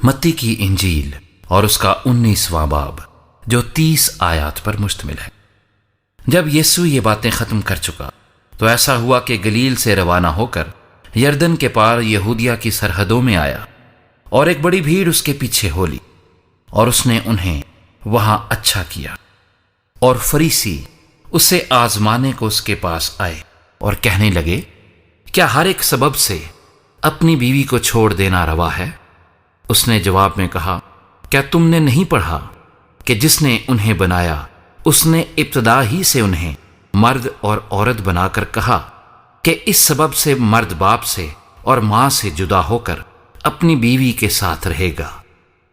متی کی انجیل اور اس کا 19واں باب جو 30 آیات پر مشتمل ہے۔ جب یسوع یہ باتیں ختم کر چکا تو ایسا ہوا کہ گلیل سے روانہ ہو کر یردن کے پار یہودیہ کی سرحدوں میں آیا، اور ایک بڑی بھیڑ اس کے پیچھے ہو لی، اور اس نے انہیں وہاں اچھا کیا۔ اور فریسی اسے آزمانے کو اس کے پاس آئے اور کہنے لگے، کیا ہر ایک سبب سے اپنی بیوی کو چھوڑ دینا روا ہے؟ اس نے جواب میں کہا، کیا تم نے نہیں پڑھا کہ جس نے انہیں بنایا اس نے ابتدا ہی سے انہیں مرد اور عورت بنا کر کہا کہ اس سبب سے مرد باپ سے اور ماں سے جدا ہو کر اپنی بیوی کے ساتھ رہے گا،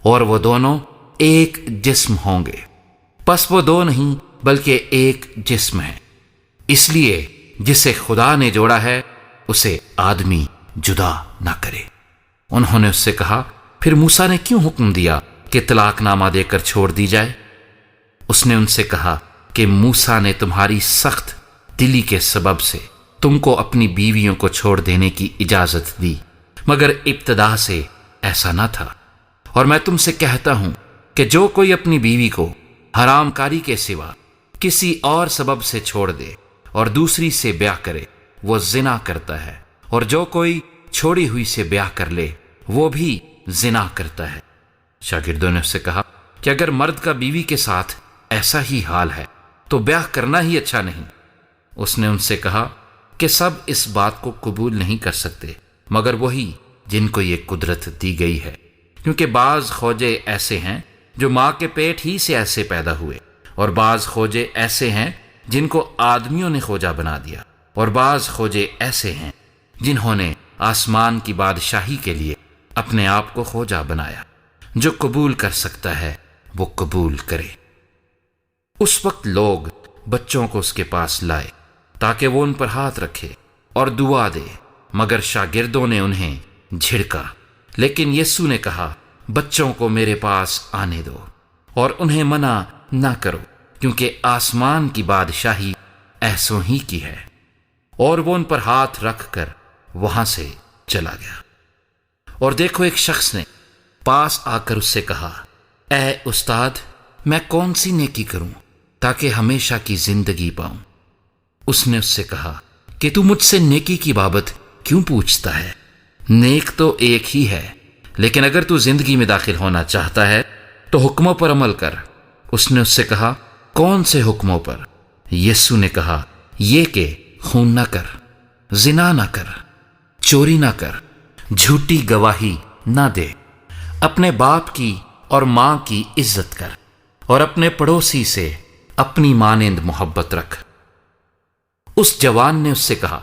اور وہ دونوں ایک جسم ہوں گے۔ پس وہ دو نہیں بلکہ ایک جسم ہے۔ اس لیے جسے خدا نے جوڑا ہے اسے آدمی جدا نہ کرے۔ انہوں نے اس سے کہا، پھر موسیٰ نے کیوں حکم دیا کہ طلاق نامہ دے کر چھوڑ دی جائے؟ اس نے ان سے کہا کہ موسیٰ نے تمہاری سخت دلی کے سبب سے تم کو اپنی بیویوں کو چھوڑ دینے کی اجازت دی، مگر ابتدا سے ایسا نہ تھا۔ اور میں تم سے کہتا ہوں کہ جو کوئی اپنی بیوی کو حرام کاری کے سوا کسی اور سبب سے چھوڑ دے اور دوسری سے بیاہ کرے وہ زنا کرتا ہے، اور جو کوئی چھوڑی ہوئی سے بیاہ کر لے وہ بھی زنا کرتا ہے۔ شاگردوں نے اس سے کہا کہ اگر مرد کا بیوی کے ساتھ ایسا ہی حال ہے تو بیاہ کرنا ہی اچھا نہیں۔ اس نے ان سے کہا کہ سب اس بات کو قبول نہیں کر سکتے مگر وہی جن کو یہ قدرت دی گئی ہے، کیونکہ بعض خوجے ایسے ہیں جو ماں کے پیٹ ہی سے ایسے پیدا ہوئے، اور بعض خوجے ایسے ہیں جن کو آدمیوں نے خوجہ بنا دیا، اور بعض خوجے ایسے ہیں جنہوں نے آسمان کی بادشاہی کے لیے اپنے آپ کو خوجہ بنایا۔ جو قبول کر سکتا ہے وہ قبول کرے۔ اس وقت لوگ بچوں کو اس کے پاس لائے تاکہ وہ ان پر ہاتھ رکھے اور دعا دے، مگر شاگردوں نے انہیں جھڑکا۔ لیکن یسوع نے کہا، بچوں کو میرے پاس آنے دو اور انہیں منع نہ کرو، کیونکہ آسمان کی بادشاہی ایسوں ہی کی ہے۔ اور وہ ان پر ہاتھ رکھ کر وہاں سے چلا گیا۔ اور دیکھو، ایک شخص نے پاس آ کر اس سے کہا، اے استاد، میں کون سی نیکی کروں تاکہ ہمیشہ کی زندگی پاؤں؟ اس نے اس سے کہا کہ تو مجھ سے نیکی کی بابت کیوں پوچھتا ہے؟ نیک تو ایک ہی ہے، لیکن اگر تو زندگی میں داخل ہونا چاہتا ہے تو حکموں پر عمل کر۔ اس نے اس سے کہا، کون سے حکموں پر؟ یسوع نے کہا، یہ کہ خون نہ کر، زنا نہ کر، چوری نہ کر، جھوٹی گواہی نہ دے، اپنے باپ کی اور ماں کی عزت کر، اور اپنے پڑوسی سے اپنی مانند محبت رکھ۔ اس جوان نے اس سے کہا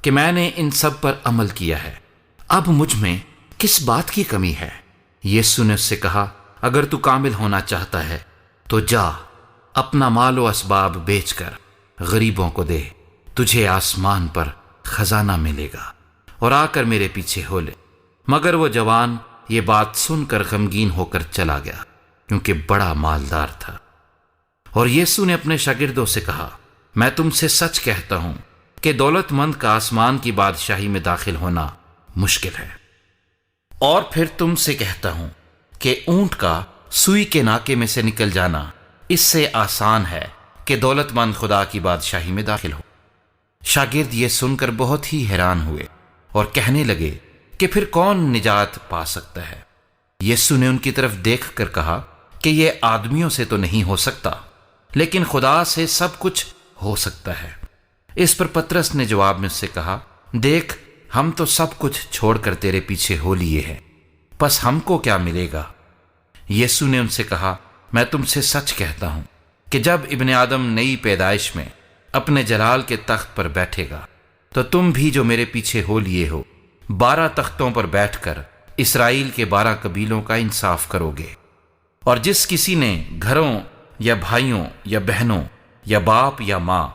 کہ میں نے ان سب پر عمل کیا ہے، اب مجھ میں کس بات کی کمی ہے؟ یسوع نے اس سے کہا، اگر تو کامل ہونا چاہتا ہے تو جا، اپنا مال و اسباب بیچ کر غریبوں کو دے، تجھے آسمان پر خزانہ ملے گا، اور آ کر میرے پیچھے ہو لے۔ مگر وہ جوان یہ بات سن کر غمگین ہو کر چلا گیا، کیونکہ بڑا مالدار تھا۔ اور یسوع نے اپنے شاگردوں سے کہا، میں تم سے سچ کہتا ہوں کہ دولت مند کا آسمان کی بادشاہی میں داخل ہونا مشکل ہے۔ اور پھر تم سے کہتا ہوں کہ اونٹ کا سوئی کے ناکے میں سے نکل جانا اس سے آسان ہے کہ دولت مند خدا کی بادشاہی میں داخل ہو۔ شاگرد یہ سن کر بہت ہی حیران ہوئے اور کہنے لگے کہ پھر کون نجات پا سکتا ہے؟ یسوع نے ان کی طرف دیکھ کر کہا کہ یہ آدمیوں سے تو نہیں ہو سکتا، لیکن خدا سے سب کچھ ہو سکتا ہے۔ اس پر پطرس نے جواب میں اس سے کہا، دیکھ، ہم تو سب کچھ چھوڑ کر تیرے پیچھے ہو لیے ہیں، پس ہم کو کیا ملے گا؟ یسوع نے ان سے کہا، میں تم سے سچ کہتا ہوں کہ جب ابن آدم نئی پیدائش میں اپنے جلال کے تخت پر بیٹھے گا تو تم بھی جو میرے پیچھے ہو لیے ہو 12 تختوں پر بیٹھ کر اسرائیل کے 12 قبیلوں کا انصاف کرو گے۔ اور جس کسی نے گھروں یا بھائیوں یا بہنوں یا باپ یا ماں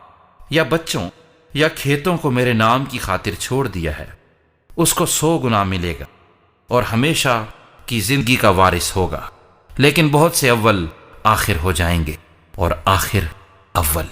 یا بچوں یا کھیتوں کو میرے نام کی خاطر چھوڑ دیا ہے، اس کو 100 گنا ملے گا اور ہمیشہ کی زندگی کا وارث ہوگا۔ لیکن بہت سے اول آخر ہو جائیں گے اور آخر اول۔